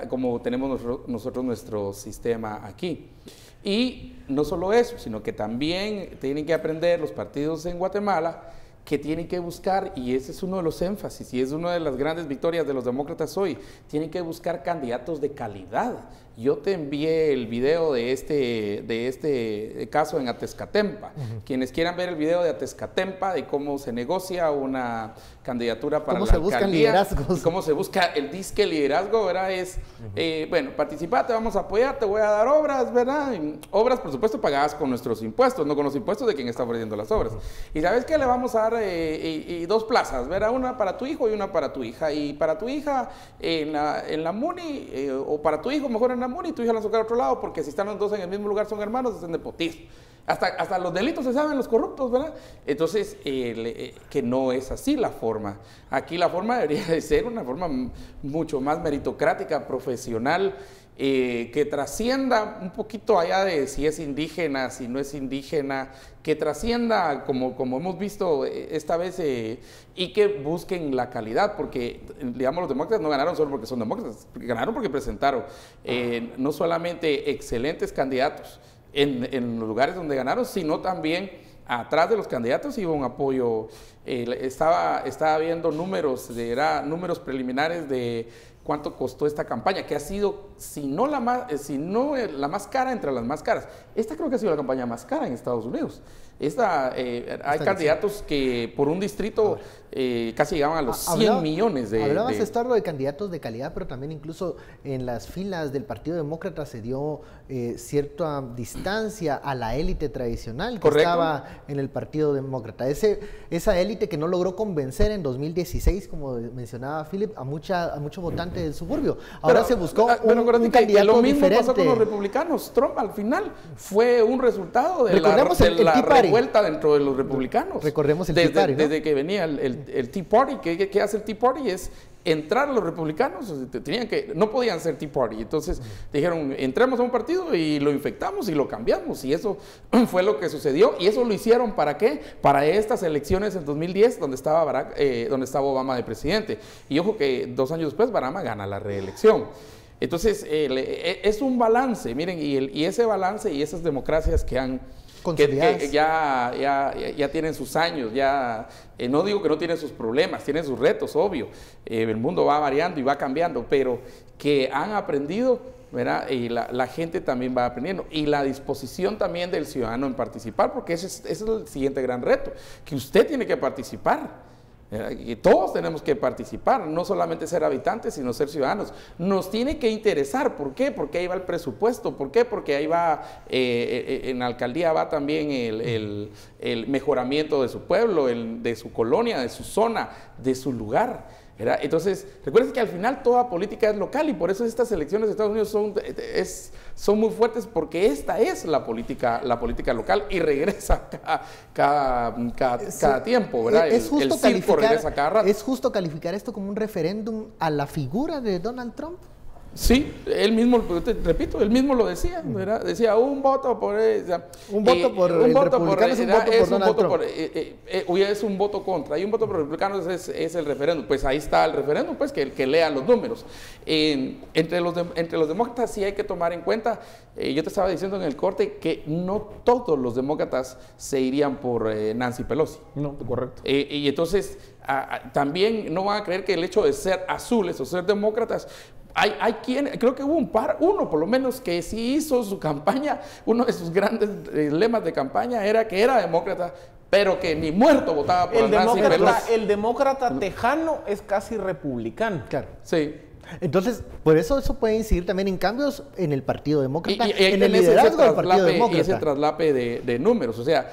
E: como tenemos nosotros nuestro sistema aquí. Y no solo eso, sino que también tienen que aprender los partidos en Guatemala que tienen que buscar, y ese es uno de los énfasis, y es una de las grandes victorias de los demócratas hoy, tienen que buscar candidatos de calidad. Yo te envié el video de este caso en Atezcatempa. Quienes quieran ver el video de Atezcatempa, de cómo se negocia una candidatura para la alcaldía. ¿Cómo se buscan liderazgos? Cómo se busca el disque liderazgo, ¿verdad? Es, bueno, participa, te vamos a apoyar, te voy a dar obras, ¿verdad? Y obras, por supuesto, pagadas con nuestros impuestos, no con los impuestos de quien está ofreciendo las obras. Y ¿sabes qué? Le vamos a dar dos plazas, ¿verdad? Una para tu hijo y una para tu hija. Y para tu hija en la MUNI, o para tu hijo mejor en la MUNI, y tu hija la sacar a otro lado, porque si están los dos en el mismo lugar son hermanos, es en nepotismo. Hasta los delitos se saben, los corruptos, ¿verdad? Entonces, que no es así la forma. Aquí la forma debería de ser una forma mucho más meritocrática, profesional, que trascienda un poquito allá de si es indígena, si no es indígena, que trascienda como hemos visto esta vez, y que busquen la calidad, porque digamos los demócratas no ganaron solo porque son demócratas, ganaron porque presentaron no solamente excelentes candidatos en los lugares donde ganaron, sino también atrás de los candidatos iba un apoyo. Estaba viendo números preliminares de cuánto costó esta campaña, que ha sido, si no la más cara entre las más caras. Esta creo que ha sido la campaña más cara en Estados Unidos. Hay candidatos que por un distrito casi llegaban a los 100 millones de...
A: Hablabas, Estuardo, de candidatos de calidad, pero también incluso en las filas del Partido Demócrata se dio cierta distancia a la élite tradicional que estaba en el Partido Demócrata. Esa élite que no logró convencer en 2016, como mencionaba Philip, a mucho votante del suburbio. Ahora se buscó un candidato
E: lo mismo
A: diferente.
E: Pasó con los republicanos. Trump al final fue un resultado de la revuelta dentro de los republicanos.
A: Recordemos el Tea Party, ¿no?
E: Desde que venía el Tea Party. ¿Qué hace el Tea Party? Es entrar a los republicanos, no podían ser Tea Party. Entonces dijeron, entremos a un partido y lo infectamos y lo cambiamos. Y eso fue lo que sucedió. Y eso lo hicieron, ¿para qué? Para estas elecciones en 2010, donde estaba Obama de presidente. Y ojo que 2 años después, Obama gana la reelección. Entonces, es un balance, miren, y ese balance y esas democracias que ya tienen sus años, no digo que no tienen sus problemas, tienen sus retos, obvio, el mundo va variando y va cambiando, pero que han aprendido, ¿verdad? Y la gente también va aprendiendo, y la disposición también del ciudadano en participar, porque ese es el siguiente gran reto, que usted tiene que participar. Y todos tenemos que participar, no solamente ser habitantes, sino ser ciudadanos. Nos tiene que interesar. ¿Por qué? Porque ahí va el presupuesto. ¿Por qué? Porque ahí va, en la alcaldía va también el mejoramiento de su pueblo, de su colonia, de su zona, de su lugar. ¿Verdad? Entonces, recuerden que al final toda política es local, y por eso estas elecciones de Estados Unidos son muy fuertes, porque esta es la política local, y regresa cada tiempo, ¿verdad? El circo regresa cada rato.
A: ¿Es justo calificar esto como un referéndum a la figura de Donald Trump?
E: Sí, él mismo, te repito, él mismo lo decía, ¿verdad? Decía un voto por
A: un voto por el republicano
E: es un voto contra, y un voto por el republicano es el referéndum. Pues ahí está el referéndum, pues que lea los números. Entre los demócratas sí hay que tomar en cuenta, yo te estaba diciendo en el corte que no todos los demócratas se irían por Nancy Pelosi.
D: No, correcto.
E: Y entonces también no van a creer que el hecho de ser azules o ser demócratas, hay quien, creo que hubo uno por lo menos que sí hizo su campaña, uno de sus grandes lemas de campaña era que era demócrata, pero que ni muerto votaba por Nancy Pelosi.
D: El demócrata tejano es casi republicano.
A: Claro.
E: Sí.
A: Entonces, por eso puede incidir también en cambios en el Partido Demócrata, en el liderazgo del Partido Demócrata.
E: Y ese traslape de números, o sea,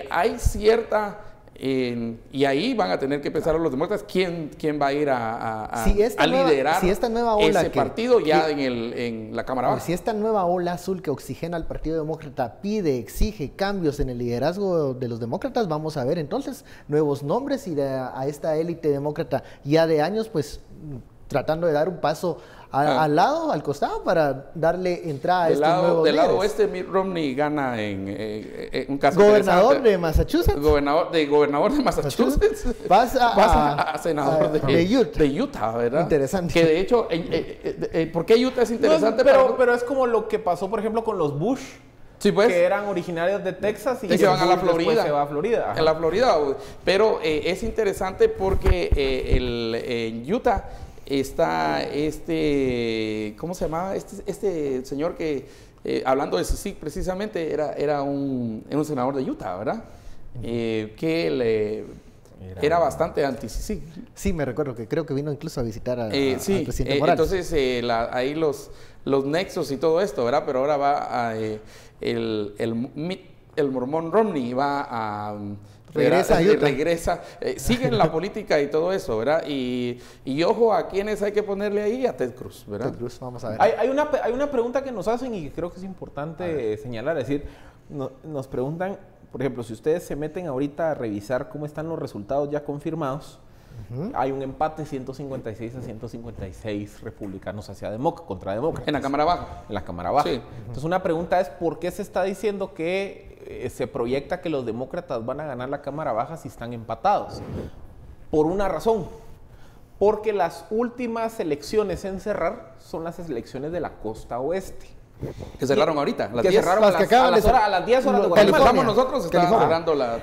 E: hay cierta... y ahí van a tener que pensar los demócratas quién va a ir a liderar
A: esta nueva ola
E: ese partido ya en la Cámara Baja.
A: Si esta nueva ola azul que oxigena al Partido Demócrata exige cambios en el liderazgo de los demócratas, vamos a ver entonces nuevos nombres y a esta élite demócrata ya de años, pues tratando de dar un paso al costado para darle entrada a estos nuevos líderes.
E: Del lado oeste, Mitt Romney gana en un caso
A: gobernador de Massachusetts.
E: Gobernador de Massachusetts.
A: Pasa
E: a senador de Utah, ¿verdad?
A: Interesante.
E: Que de hecho, ¿por qué Utah es interesante?
D: Pero es como lo que pasó, por ejemplo, con los Bush.
E: Sí, pues,
D: que eran originarios de Texas y
E: se van a la Florida.
D: Se va a Florida.
E: Ajá. En la Florida. Pero es interesante porque en Utah está ¿cómo se llamaba? Este señor que, hablando de CICIG precisamente, era un senador de Utah, ¿verdad? Era bastante anti-CICIG.
A: Sí, me recuerdo que creo que vino incluso a visitar al presidente Morales.
E: Entonces, ahí los nexos y todo esto, ¿verdad? Pero ahora va el mormón Romney va a... regresa, sigue en la política y todo eso, ¿verdad? Y ojo, ¿a quiénes hay que ponerle ahí? A Ted Cruz, ¿verdad?
A: Ted Cruz, vamos a ver.
D: Hay una pregunta que nos hacen y que creo que es importante señalar, es decir, nos preguntan, por ejemplo, si ustedes se meten ahorita a revisar cómo están los resultados ya confirmados, hay un empate 156 a 156 republicanos contra demócratas.
E: En la Cámara Baja.
D: En la Cámara Baja.
E: Sí.
D: Entonces una pregunta es, ¿por qué se está diciendo que se proyecta que los demócratas van a ganar la Cámara Baja si están empatados? Por una razón. Porque las últimas elecciones en cerrar son las elecciones de la costa oeste.
E: Que cerraron ahorita.
D: Que cerraron a las 10 horas de Guatemala.
E: Estamos nosotros, estamos cerrando la...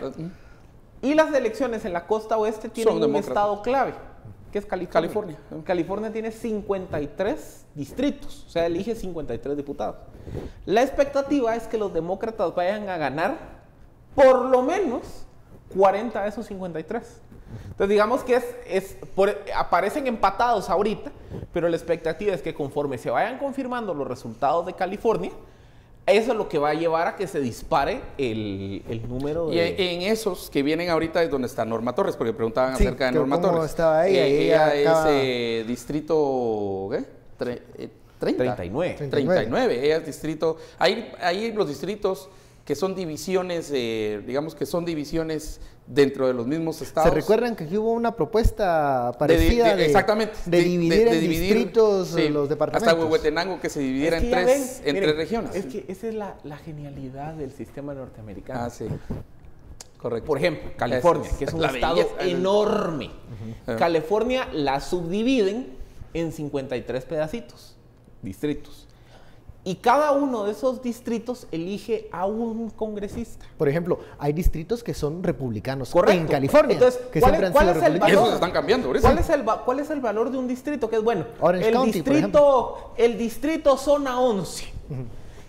D: Y las elecciones en la costa oeste tienen un estado clave, que es California. California tiene 53 distritos, o sea, elige 53 diputados. La expectativa es que los demócratas vayan a ganar por lo menos 40 de esos 53. Entonces, digamos que aparecen empatados ahorita, pero la expectativa es que conforme se vayan confirmando los resultados de California, eso es lo que va a llevar a que se dispare el número de...
E: Y en esos que vienen ahorita es donde está Norma Torres, porque preguntaban acerca de Norma Torres.
A: Estaba ella
E: es distrito, ¿qué? 39. Ella es distrito... Ahí los distritos que son divisiones, digamos que son divisiones dentro de los mismos estados.
A: ¿Se recuerdan que aquí hubo una propuesta parecida
E: exactamente,
A: de dividir en distritos los departamentos?
E: Hasta Huehuetenango que se dividiera en tres regiones.
D: Es que esa es la genialidad del sistema norteamericano.
E: Ah, sí. Correcto.
D: Por ejemplo, California, que es un estado enorme. California la subdividen en 53 pedacitos, distritos. Y cada uno de esos distritos elige a un congresista.
A: Por ejemplo, hay distritos que son republicanos.
D: Correcto.
A: En California.
D: Entonces,
A: que
D: ¿cuál
A: siempre
D: es
A: han sido
D: el valor?
E: Esos están cambiando.
D: ¿Cuál es el valor de un distrito? Que es bueno.
A: Orange County,
D: El distrito zona 11.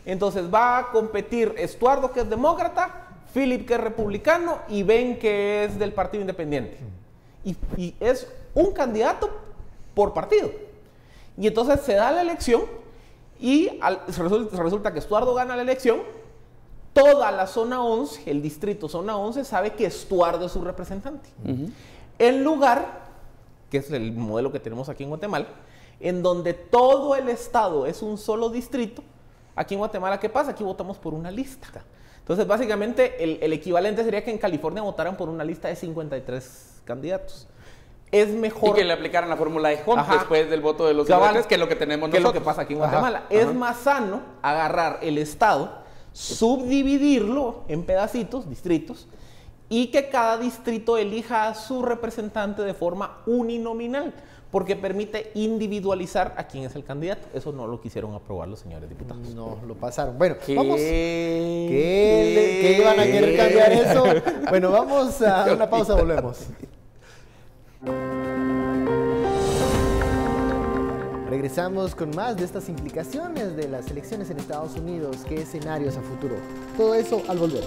D: Entonces va a competir Estuardo, que es demócrata, Philip, que es republicano, y Ben, que es del Partido Independiente. Y es un candidato por partido. Y entonces se da la elección. Y resulta que Estuardo gana la elección, toda la zona 11, el distrito zona 11, sabe que Estuardo es su representante. En lugar, que es el modelo que tenemos aquí en Guatemala, en donde todo el estado es un solo distrito, aquí en Guatemala, ¿qué pasa? Aquí votamos por una lista. Entonces, básicamente, el equivalente sería que en California votaran por una lista de 53 candidatos. es mejor...
E: Y que le aplicaran la fórmula de Hunt después del voto de los estudiantes, que es lo que tenemos nosotros.
D: Que es lo que pasa aquí en Guatemala. Es más sano agarrar el Estado, subdividirlo en pedacitos, distritos, y que cada distrito elija a su representante de forma uninominal, porque permite individualizar a quién es el candidato. Eso no lo quisieron aprobar los señores diputados.
A: No, lo pasaron. Bueno, vamos... ¿Qué iban a querer cambiar eso? Bueno, vamos a una pausa, volvemos. Regresamos con más de estas implicaciones de las elecciones en Estados Unidos. ¿Qué escenarios a futuro? Todo eso al volver.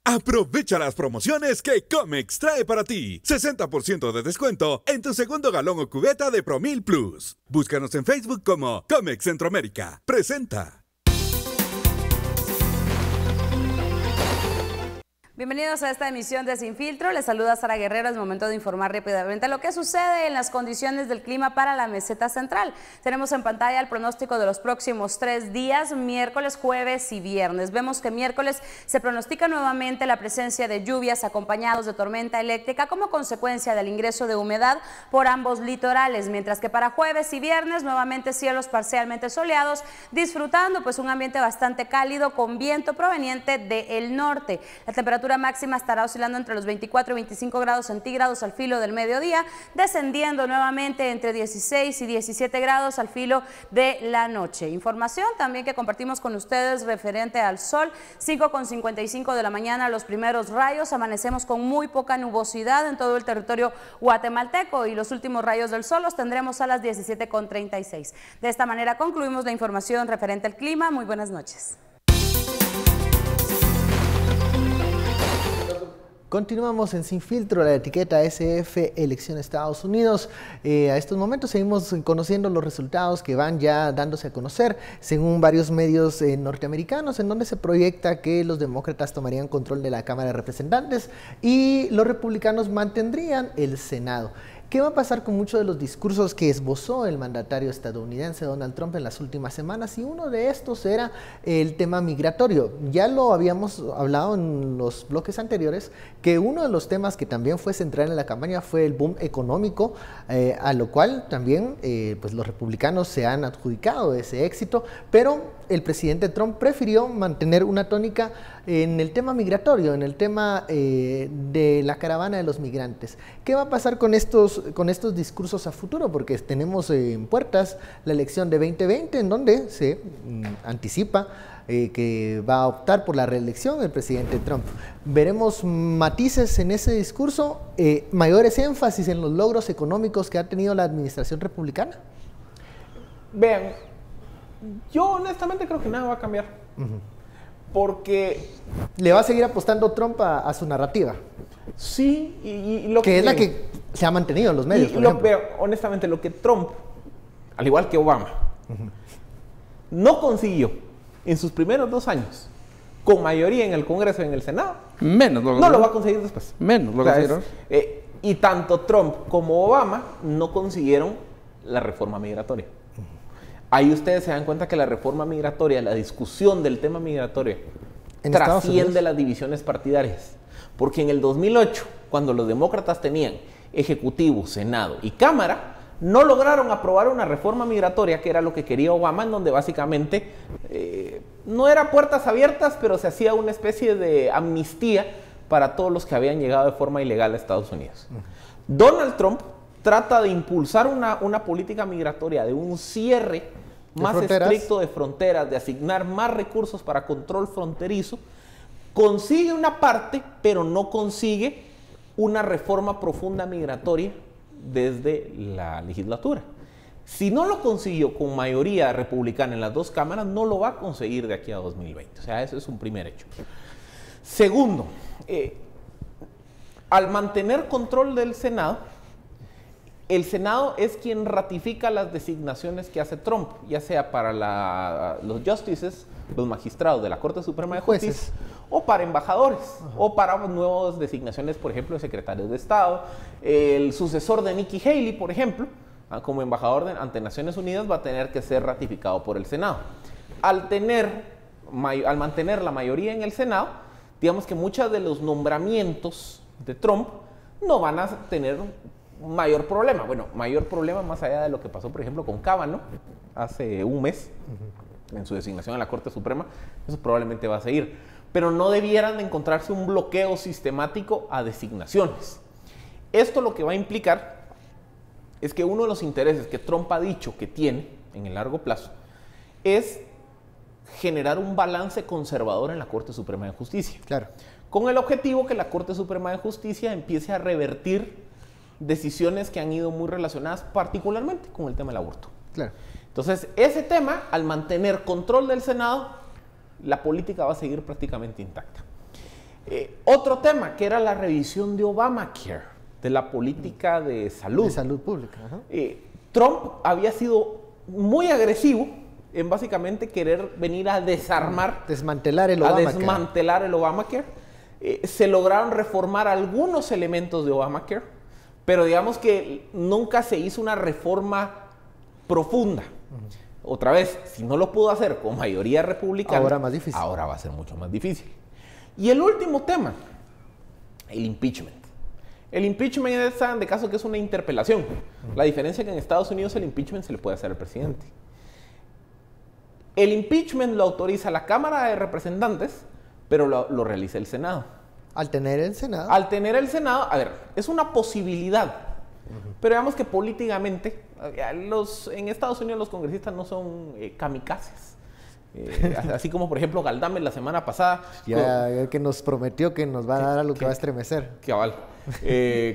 F: Aprovecha las promociones que Comex trae para ti. 60% de descuento en tu segundo galón o cubeta de Promil Plus. Búscanos en Facebook como Comex Centroamérica. Presenta.
G: Bienvenidos a esta emisión de Sin Filtro. Les saluda Sara Guerrero. Es momento de informar rápidamente lo que sucede en las condiciones del clima para la meseta central. Tenemos en pantalla el pronóstico de los próximos 3 días, miércoles, jueves y viernes. Vemos que miércoles se pronostica nuevamente la presencia de lluvias acompañados de tormenta eléctrica como consecuencia del ingreso de humedad por ambos litorales, mientras que para jueves y viernes nuevamente cielos parcialmente soleados, disfrutando pues un ambiente bastante cálido con viento proveniente del norte. La temperatura máxima estará oscilando entre los 24 y 25 grados centígrados al filo del mediodía, descendiendo nuevamente entre 16 y 17 grados al filo de la noche. Información también que compartimos con ustedes referente al sol, 5:55 de la mañana los primeros rayos, amanecemos con muy poca nubosidad en todo el territorio guatemalteco y los últimos rayos del sol los tendremos a las 17:36. De esta manera concluimos la información referente al clima. Muy buenas noches.
A: Continuamos en Sin Filtro, la etiqueta SF Elección Estados Unidos. A estos momentos seguimos conociendo los resultados que van ya dándose a conocer según varios medios norteamericanos, en donde se proyecta que los demócratas tomarían control de la Cámara de Representantes y los republicanos mantendrían el Senado. ¿Qué va a pasar con muchos de los discursos que esbozó el mandatario estadounidense Donald Trump en las últimas semanas? Y uno de estos era el tema migratorio. Ya lo habíamos hablado en los bloques anteriores, que uno de los temas que también fue central en la campaña fue el boom económico, a lo cual también pues los republicanos se han adjudicado ese éxito, pero el presidente Trump prefirió mantener una tónica en el tema migratorio, en el tema de la caravana de los migrantes. ¿Qué va a pasar con estos discursos a futuro? Porque tenemos en puertas la elección de 2020, en donde se anticipa que va a optar por la reelección el presidente Trump. ¿Veremos matices en ese discurso, mayores énfasis en los logros económicos que ha tenido la administración republicana?
D: Vean, yo honestamente creo que nada va a cambiar. Porque...
A: ¿Le va a seguir apostando Trump a su narrativa?
D: Sí, y lo
A: que es la que se ha mantenido en los medios, por ejemplo.
D: Veo, honestamente, lo que Trump, al igual que Obama, no consiguió en sus primeros 2 años, con mayoría en el Congreso y en el Senado,
E: no
D: lo va a conseguir después.
E: Menos lo consiguieron.
D: Y tanto Trump como Obama no consiguieron la reforma migratoria. Ahí ustedes se dan cuenta que la reforma migratoria, la discusión del tema migratorio, trasciende las divisiones partidarias. Porque en el 2008, cuando los demócratas tenían Ejecutivo, Senado y Cámara, no lograron aprobar una reforma migratoria, que era lo que quería Obama, en donde básicamente no era puertas abiertas, pero se hacía una especie de amnistía para todos los que habían llegado de forma ilegal a Estados Unidos. Donald Trump trata de impulsar una política migratoria de un cierre más estricto de fronteras, de asignar más recursos para control fronterizo. Consigue una parte, pero no consigue una reforma profunda migratoria desde la legislatura. Si no lo consiguió con mayoría republicana en las 2 cámaras, no lo va a conseguir de aquí a 2020. O sea, eso es un primer hecho. Segundo, al mantener control del Senado, el Senado es quien ratifica las designaciones que hace Trump, ya sea para los justices, los magistrados de la Corte Suprema de Justicia, o para embajadores, o para nuevas designaciones, por ejemplo, de secretarios de Estado. El sucesor de Nikki Haley, por ejemplo, como embajador ante Naciones Unidas va a tener que ser ratificado por el Senado. Al mantener la mayoría en el Senado, digamos que muchos de los nombramientos de Trump no van a tener mayor problema. Bueno, mayor problema más allá de lo que pasó, por ejemplo, con Kavanaugh hace un mes, en su designación a la Corte Suprema, eso probablemente va a seguir. Pero no debieran de encontrarse un bloqueo sistemático a designaciones. Esto lo que va a implicar es que uno de los intereses que Trump ha dicho que tiene en el largo plazo es generar un balance conservador en la Corte Suprema de Justicia.
A: Claro.
D: Con el objetivo que la Corte Suprema de Justicia empiece a revertir decisiones que han ido muy relacionadas particularmente con el tema del aborto.
A: Claro.
D: Entonces, ese tema, al mantener control del Senado, la política va a seguir prácticamente intacta. Otro tema, que era la revisión de Obamacare, de la política de salud.
A: De salud pública. Ajá.
D: Trump había sido muy agresivo en básicamente querer venir a desarmar,
A: desmantelar el Obamacare.
D: A desmantelar el Obamacare. Se lograron reformar algunos elementos de Obamacare, pero digamos que nunca se hizo una reforma profunda. Otra vez, si no lo pudo hacer con mayoría republicana,
A: ahora más difícil.
D: Ahora va a ser mucho más difícil. Y el último tema, el impeachment. El impeachment es de caso que es una interpelación. La diferencia es que en Estados Unidos el impeachment se le puede hacer al presidente. El impeachment lo autoriza la Cámara de Representantes, pero lo realiza el Senado.
A: Al tener el Senado.
D: Al tener el Senado, a ver, es una posibilidad. Pero digamos que políticamente, en Estados Unidos los congresistas no son kamikazes. Así como, por ejemplo, Galdames la semana pasada.
A: Ya que nos prometió que nos va a dar algo que va a estremecer.
D: Cabal.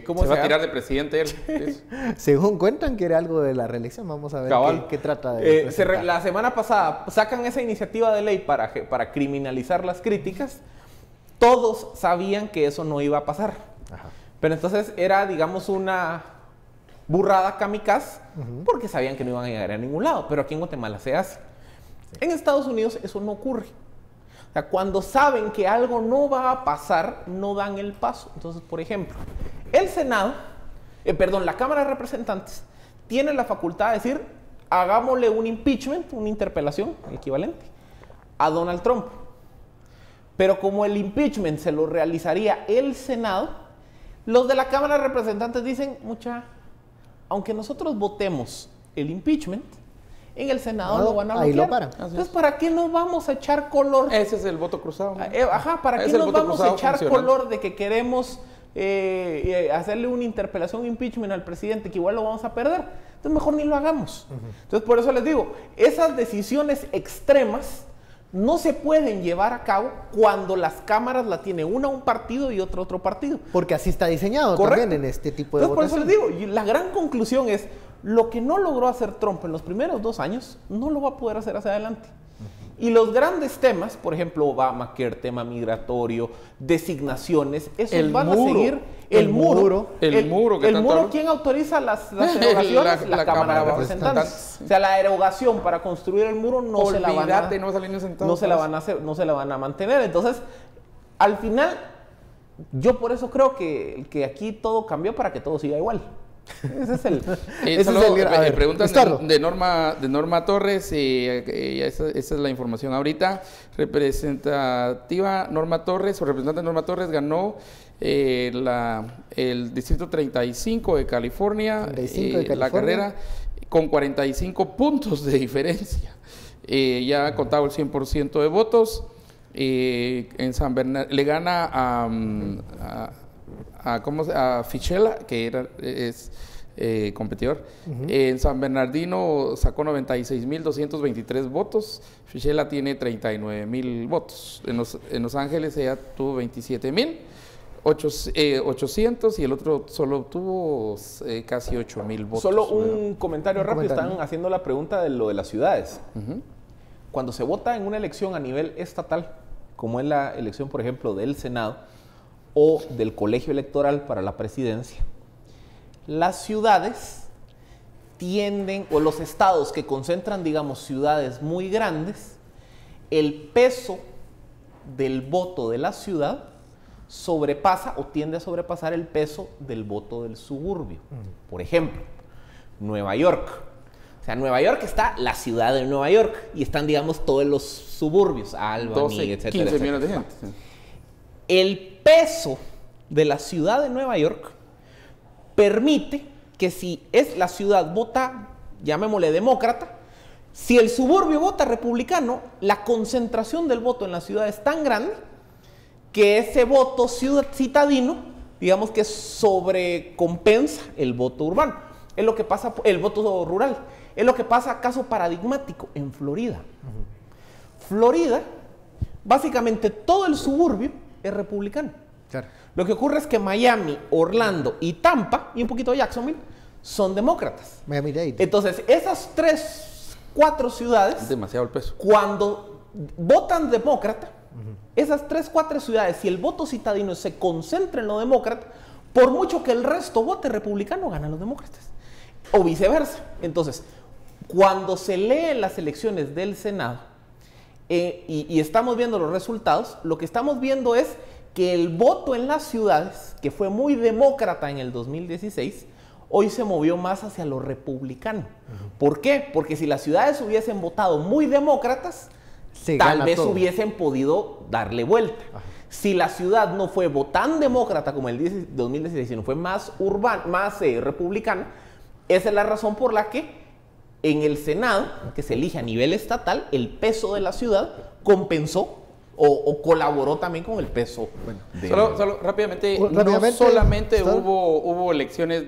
E: ¿Cómo se va a tirar de presidente él?
A: Según cuentan, quiere algo de la reelección. Vamos a ver qué trata de
D: la semana pasada sacan esa iniciativa de ley para criminalizar las críticas. Todos sabían que eso no iba a pasar. Ajá. Pero entonces era, digamos, una burrada kamikaze, porque sabían que no iban a llegar a ningún lado. Pero aquí en Guatemala se hace. En Estados Unidos eso no ocurre. O sea, cuando saben que algo no va a pasar, no dan el paso. Entonces, por ejemplo, el Senado, la Cámara de Representantes, tiene la facultad de decir, hagámosle un impeachment, una interpelación equivalente, a Donald Trump. Pero como el impeachment se lo realizaría el Senado, los de la Cámara de Representantes dicen, aunque nosotros votemos el impeachment, en el Senado lo van a bloquear.
A: Ahí lo paran.
D: Entonces, ¿para qué nos vamos a echar color?
E: Ese es el voto cruzado, ¿no?
D: ¿Para qué nos vamos a echar color de que queremos hacerle una interpelación, un impeachment al presidente, que igual lo vamos a perder? Entonces, mejor ni lo hagamos. Entonces, por eso les digo, esas decisiones extremas no se pueden llevar a cabo cuando las cámaras la tiene un partido y otro partido.
A: Porque así está diseñado. Correcto. También en este tipo de votación.
D: Por eso les digo, la gran conclusión es, lo que no logró hacer Trump en los primeros 2 años, no lo va a poder hacer hacia adelante. Y los grandes temas, por ejemplo, Obamacare, tema migratorio, designaciones, esos van a seguir. El muro, ¿quién autoriza las derogaciones? La Cámara de Representantes. O sea, la derogación para construir el muro no se la van a mantener. Entonces, al final, yo por eso creo que aquí todo cambió para que todo siga igual. Ese es el
E: preguntas de Norma Torres, esa es la información ahorita. Representativa Norma Torres, o representante Norma Torres ganó el distrito 35 de California, la carrera con 45 puntos de diferencia. Ya ha contado el 100% de votos. En San Bernardino le gana a Fichella, que es competidor. En San Bernardino sacó 96.223 votos. Fichella tiene 39.000 votos. En Los Ángeles ella tuvo 27.800 y el otro solo tuvo casi 8.000 votos.
D: Solo un comentario rápido. Están haciendo la pregunta de lo de las ciudades. Cuando se vota en una elección a nivel estatal, como es la elección, por ejemplo, del Senado o del colegio electoral para la presidencia, las ciudades tienden, o los estados que concentran, digamos, ciudades muy grandes, el peso del voto de la ciudad sobrepasa o tiende a sobrepasar el peso del voto del suburbio. Por ejemplo, Nueva York. O sea, Nueva York está la ciudad de Nueva York y están, digamos, todos los suburbios, Albany,
E: 12,
D: etcétera,
E: 15
D: etcétera.
E: millones de gente.
D: El peso de la ciudad de Nueva York permite que si es la ciudad vota, llamémosle demócrata, si el suburbio vota republicano, la concentración del voto en la ciudad es tan grande que ese voto citadino, digamos que sobrecompensa el voto urbano. Es lo que pasa, el voto rural. Es lo que pasa, caso paradigmático, en Florida. Florida, básicamente todo el suburbio es republicano.
A: Claro.
D: Lo que ocurre es que Miami, Orlando y Tampa, y un poquito Jacksonville, son demócratas.
A: Miami-Dade.
D: Entonces, esas 4 ciudades,
E: Es demasiado el peso.
D: cuando votan demócrata, esas 4 ciudades, si el voto citadino se concentra en lo demócrata, por mucho que el resto vote republicano, ganan los demócratas. O viceversa. Entonces, cuando se leen las elecciones del Senado y estamos viendo los resultados, lo que estamos viendo es que el voto en las ciudades, que fue muy demócrata en el 2016, hoy se movió más hacia lo republicano. ¿Por qué? Porque si las ciudades hubiesen votado muy demócratas, tal vez hubiesen podido darle vuelta. Si la ciudad no fue tan demócrata como el 2016, sino fue más republicana, esa es la razón por la que en el Senado, que se elige a nivel estatal, el peso de la ciudad compensó o colaboró también con el peso.
E: Solo rápidamente, no solamente hubo elecciones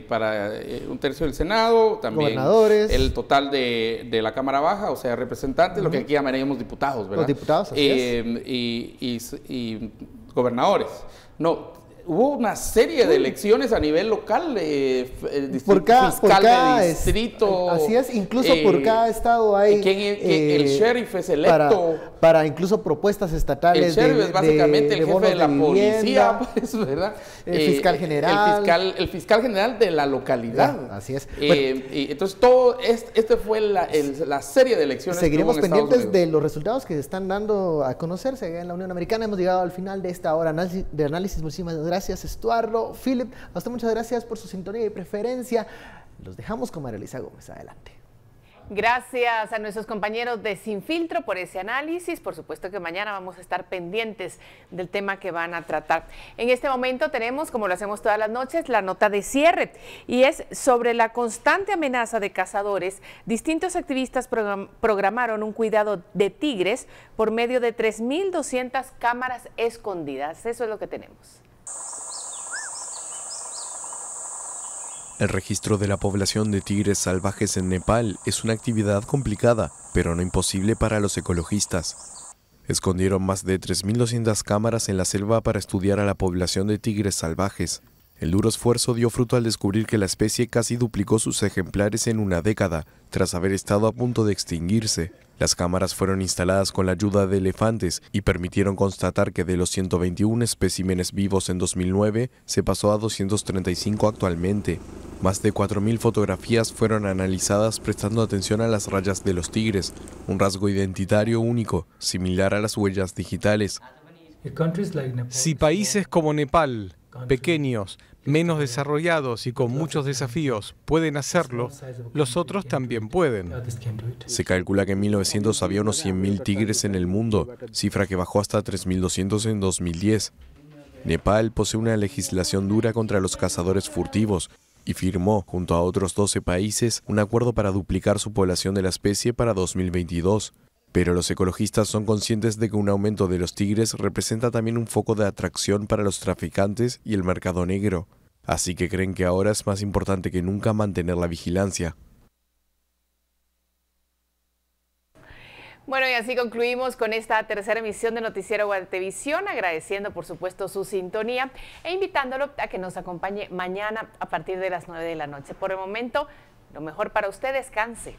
E: para un tercio del Senado, también
A: gobernadores,
E: el total de la Cámara Baja, o sea, representantes, lo que aquí llamaríamos diputados, ¿verdad?
A: Los diputados, así es.
E: Y gobernadores. No, hubo una serie de elecciones a nivel local,
A: por cada
E: de distrito.
A: Así es, incluso por cada estado hay...
E: el sheriff es electo.
A: Para incluso propuestas estatales.
E: El sheriff es básicamente el jefe de la policía, pues, ¿verdad?
A: El fiscal general.
E: El fiscal general de la localidad.
A: Así es.
E: Y entonces todo este fue la serie de elecciones.
A: Seguiremos pendientes de los resultados que se están dando a conocerse en la Unión Americana. Hemos llegado al final de esta hora de análisis. Muchísimas gracias, Estuardo, Philip. A usted muchas gracias por su sintonía y preferencia. Los dejamos con María Luisa Gómez. Adelante.
H: Gracias a nuestros compañeros de Sin Filtro por ese análisis. Por supuesto que mañana vamos a estar pendientes del tema que van a tratar. En este momento tenemos, como lo hacemos todas las noches, la nota de cierre, y es sobre la constante amenaza de cazadores. Distintos activistas programaron un cuidado de tigres por medio de 3.200 cámaras escondidas. Eso es lo que tenemos.
I: El registro de la población de tigres salvajes en Nepal es una actividad complicada, pero no imposible para los ecologistas. Escondieron más de 3.200 cámaras en la selva para estudiar a la población de tigres salvajes. El duro esfuerzo dio fruto al descubrir que la especie casi duplicó sus ejemplares en una década, tras haber estado a punto de extinguirse. Las cámaras fueron instaladas con la ayuda de elefantes y permitieron constatar que de los 121 especímenes vivos en 2009 se pasó a 235 actualmente. Más de 4.000 fotografías fueron analizadas prestando atención a las rayas de los tigres, un rasgo identitario único, similar a las huellas digitales.
J: Si países como Nepal, pequeños, menos desarrollados y con muchos desafíos, pueden hacerlo, los otros también pueden.
I: Se calcula que en 1900 había unos 100.000 tigres en el mundo, cifra que bajó hasta 3.200 en 2010. Nepal posee una legislación dura contra los cazadores furtivos y firmó, junto a otros 12 países, un acuerdo para duplicar su población de la especie para 2022. Pero los ecologistas son conscientes de que un aumento de los tigres representa también un foco de atracción para los traficantes y el mercado negro. Así que creen que ahora es más importante que nunca mantener la vigilancia.
H: Bueno, y así concluimos con esta tercera emisión de Noticiero Guatevisión, agradeciendo por supuesto su sintonía e invitándolo a que nos acompañe mañana a partir de las 9 de la noche. Por el momento, lo mejor para usted, descanse.